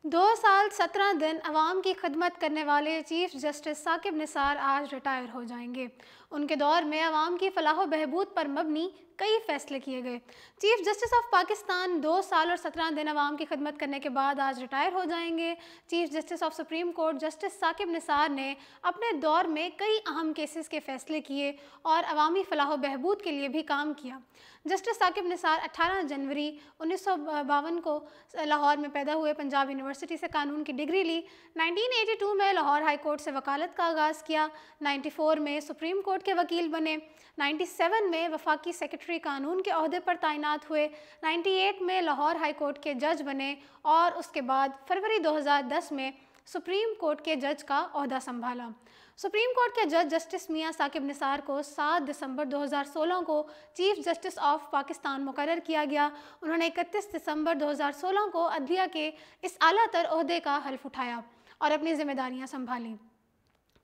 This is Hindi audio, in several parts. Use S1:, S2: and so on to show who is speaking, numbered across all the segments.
S1: 2 साल 17 दिन अवाम की खिदमत करने वाले चीफ जस्टिस साकिब निसार आज रिटायर हो जाएंगे। उनके दौर में अवाम की फलाह बहबूद पर मबनी कई फैसले किए गए। चीफ जस्टिस ऑफ पाकिस्तान 2 साल और 17 दिन अवाम की खिदमत करने के बाद आज रिटायर हो जाएंगे। Chief justice of supreme court justice Saqib Nisar ने अपने दौर में कई अहम केसेस के फैसले किए और अवामी फलाह बहबूद के लिए भी काम किया। जस्टिस साकिब निसार 18 जनवरी 1952 को लाहौर में पैदा हुए। पंजाब यूनिवर्सिटी से कानून की डिग्री ली। 1982 में लाहौर हाई कोर्ट से वकालत का आगाज़ किया। 94 में सुप्रीम कोर्ट के वकील बने। 97 में वफाकी सेक्रेटरी कानून के ओहदे पर तैनात हुए। 98 में लाहौर हाई कोर्ट के जज बने और उसके बाद फरवरी 2010 में सुप्रीम कोर्ट के जज का ओहदा संभाला। सुप्रीम कोर्ट के जज जस्टिस मियां साकिब निसार को 7 दिसंबर 2016 को चीफ जस्टिस ऑफ पाकिस्तान मुकर्रर किया गया। उन्होंने 31 दिसंबर 2016 को अदलिया के इस आलातर ओहदे का हल्फ उठाया और अपनी जिम्मेदारियां संभाली।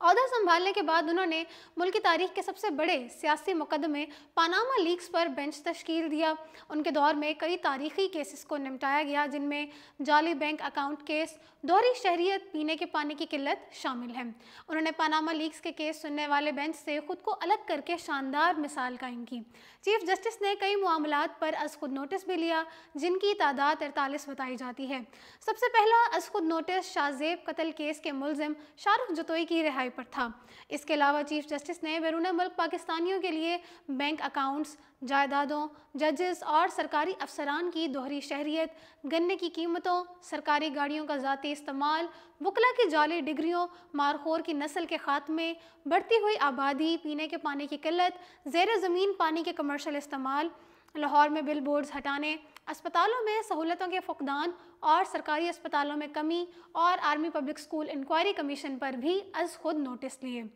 S1: ओहदा संभालने के बाद उन्होंने मुल्क की तारीख के सबसे बड़े सियासी मुकदमे पानामा लीक्स पर बेंच तश्कील दिया। उनके दौर में कई तारीखी केसेस को निपटाया गया, जिनमें जाली बैंक अकाउंट केस, दोहरी शहरियत, पीने के पानी की किल्लत शामिल है। उन्होंने पानामा लीक्स के केस सुनने वाले बेंच से खुद को अलग करके शानदार मिसाल कायम की। चीफ जस्टिस ने कई मामलात पर अज खुद नोटिस भी लिया, जिनकी तादाद 43 बताई जाती है। सबसे पहला अज खुद नोटिस शाहजेब कत्ल केस के मुलजिम शाहरुख जतोई की रिहाई पर था। इसके अलावा चीफ जस्टिस ने बैरून मुल्क पाकिस्तानियों के लिए बैंक अकाउंट्स, जायदादों, जजेस और सरकारी अफसरान की दोहरी शहरियत, गन्ने की कीमतों, सरकारी गाड़ियों का ज़ाती इस्तेमाल, वकला की जाली डिग्रियों, मारखोर की नस्ल के खात्मे, बढ़ती हुई आबादी, पीने के पानी की किल्लत, ज़ेर ज़मीन पानी के कमर्शल इस्तेमाल, लाहौर में बिल बोर्ड्स हटाने, अस्पतालों में सहूलतों के फुकदान और सरकारी अस्पतालों में कमी और army public school inquiry commission पर भी अज खुद नोटिस लिए।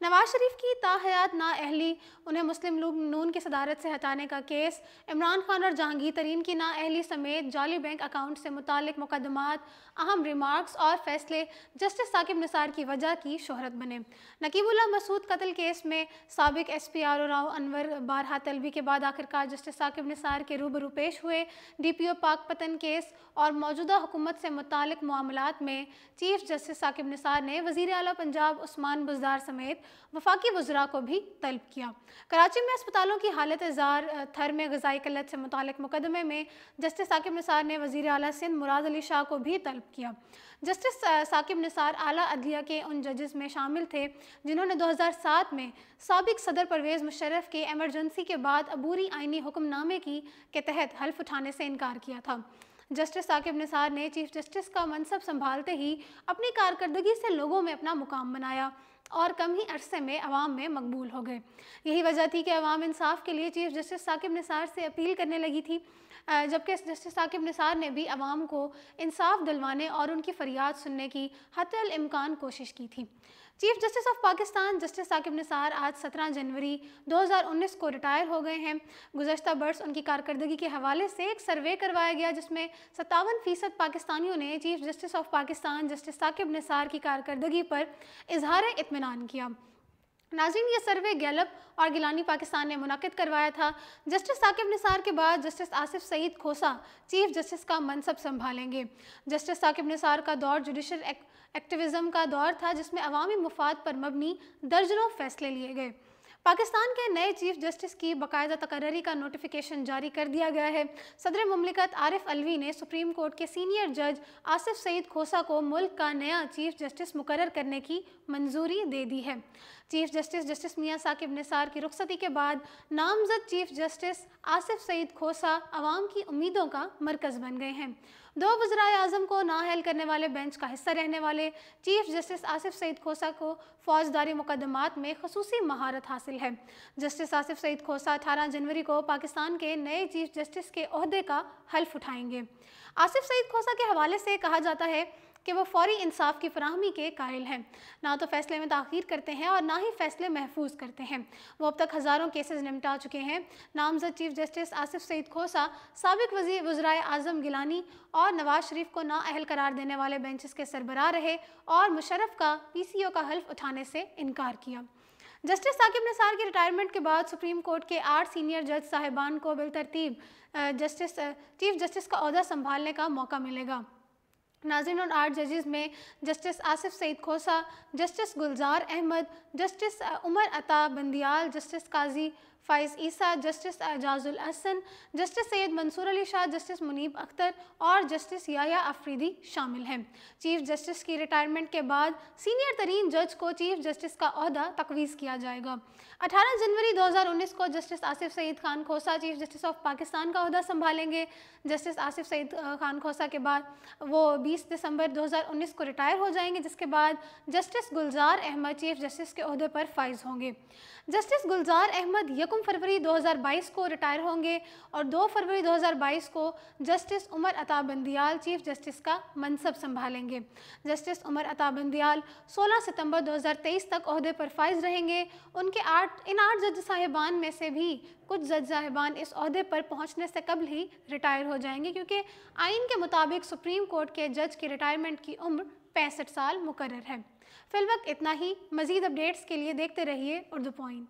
S1: नवाज शरीफ की ताहयात नाअहली, उन्हें मुस्लिम लीग नून की सदारत से हटाने का केस, इमरान खान और जहांगीर तरीन की नाअहली समेत जाली बैंक अकाउंट से मुतालिक मुकदमात, अहम रिमार्क्स और फैसले जस्टिस साकिब निसार की वजह की शोहरत बने। नकीबुल्लाह मसूद कत्ल केस में साबिक SP RO राव अनवर बारहा तलबी के बाद आखिरकार जस्टिस साकिब निसार के रूबरू पेश हुए। DPO पाकपतन केस और मौजूदा हुकूमत से मुतालिक मामलात में चीफ जस्टिस साकिब निसार ने वज़ीर आला पंजाब उस्मान बुज़दार समेत वफाकी वज़रा को भी तलब किया। कराची में अस्पतालों की हालत जार, थर में ग़िज़ाई किल्लत से मुतालिक मुकदमे में जस्टिस साकिब निसार ने वज़ीर आला सिंध मुराद अली शाह को भी तलब किया। जस्टिस साकिब निसार आला अदलिया के उन जजेस में शामिल थे जिन्होंने 2007 में साबिक सदर परवेज़ मुशर्रफ के एमरजेंसी के बाद अबूरी आइनी हुक्मनामे के तहत हल्फ उठाने से इनकार किया था। जस्टिस साकिब निसार ने चीफ जस्टिस का मनसब संभालते ही अपनी कारकर्दगी से लोगों में अपना मुकाम बनाया और कम ही अरसे में अवाम में मकबूल हो गए। यही वजह थी कि अवाम इंसाफ के लिए चीफ जस्टिस साकिब निसार से अपील करने लगी थी, जबकि जस्टिस साकिब निसार ने भी अवाम को इंसाफ दिलवाने और उनकी फरियाद सुनने की हत्तल इम्कान कोशिश की थी। Chief justice of Pakistan justice Saqib Nisar आज 17 जनवरी 2019 को रिटायर हो गए हैं। गुज़श्ता बरस उनकी कारकर्दगी के हवाले से एक सर्वे करवाया गया, जिसमें 57% पाकिस्तानियों ने chief justice of Pakistan justice Saqib Nisar की कारकर्दगी पर इजहार इत्मीनान किया। नाज़रीन, ये सर्वे गैलप और गिलानी पाकिस्तान ने मुनाकिद करवाया था। जस्टिस साकिब निसार के बाद जस्टिस आसिफ सईद खोसा चीफ जस्टिस का मनसब संभालेंगे। जस्टिस साकिब निसार का दौर जुडिशल एक्टिविज़म का दौर था, जिसमें अवामी मुफाद पर मबनी दर्जनों फैसले लिए गए। पाकिस्तान के नए चीफ जस्टिस की बाकायदा तकर्री का नोटिफिकेशन जारी कर दिया गया है। सदर मुमलिकत आरिफ अलवी ने सुप्रीम कोर्ट के सीनियर जज आसिफ सईद खोसा को मुल्क का नया चीफ जस्टिस मुकर्रर करने की मंजूरी दे दी है। चीफ जस्टिस जस्टिस मियां साकिब निसार की रुखसती के बाद नामजद चीफ जस्टिस आसिफ सईद खोसा अवाम की उम्मीदों का मरकज़ बन गए हैं। 2 वज़राए आज़म को नाअहल करने वाले बेंच का हिस्सा रहने वाले चीफ जस्टिस आसिफ सईद खोसा को फौजदारी मुकदमात में खसूसी महारत हासिल है। जस्टिस आसिफ सईद खोसा 18 जनवरी को पाकिस्तान के नए चीफ जस्टिस के ओहदे का हल्फ उठाएंगे। आसिफ सईद खोसा के हवाले से कहा जाता है कि वो फौरी इंसाफ की फराहमी के कायल हैं। ना तो फैसले में ताख़ीर करते हैं और ना ही फैसले महफूज करते हैं। वो अब तक हज़ारों केसेस निपटा चुके हैं। नामजद चीफ जस्टिस आसिफ सईद खोसा साबिक वज़ीर आज़म गिलानी और नवाज शरीफ को नाअहल करार देने वाले बेंचेस के सरबराह रहे और मुशर्रफ का PCO का हल्फ उठाने से इनकार किया। जस्टिस साकिब निसार की रिटायरमेंट के बाद सुप्रीम कोर्ट के 8 सीनियर जज साहिबान को बिलतरतीब चीफ जस्टिस का ओहदा संभालने का मौका मिलेगा। नाज़रीन, और 8 जजेस में justice Asif Saeed Khosa, justice Gulzar Ahmed, justice Umar Ata Bandial, justice Qazi Faez Isa, justice Ijazul Ahsan, justice Syed Mansoor Ali Shah, justice Munib Akhtar और जस्टिस याया अफरीदी शामिल हैं। चीफ जस्टिस की रिटायरमेंट के बाद सीनियर तरीन जज को चीफ जस्टिस का ओहदा तकवीज़ किया जाएगा। 18 जनवरी 2019 को justice Asif Saeed Khan Khosa chief justice of Pakistan का ओहदा संभालेंगे। जस्टिस आसिफ सईद खान खोसा के बाद वो 20 दिसंबर 2019 को रिटायर हो जाएंगे, जिसके बाद justice Gulzar Ahmad chief justice के ओहदे पर फाइज होंगे। जस्टिस गुलजार अहमद 1 फरवरी 2022 को रिटायर होंगे और 2 फरवरी 2022 को justice Umar Ata Bandial chief justice का मनसब संभालेंगे। जस्टिस उमर अता बंदियाल 16 सितंबर 2023 तक ओहदे पर फाइज रहेंगे। इन 8 जज साहिबान में से भी कुछ जज साहिबान इस ओहदे पर पहुंचने से कबल ही रिटायर हो जाएंगे, क्योंकि आइन के मुताबिक सुप्रीम कोर्ट के जज की रिटायरमेंट की उम्र 65 साल मुकर्रर है। फिलवक्त इतना ही। मज़ीद अपडेट्स के लिए देखते रहिए उर्दू पॉइंट।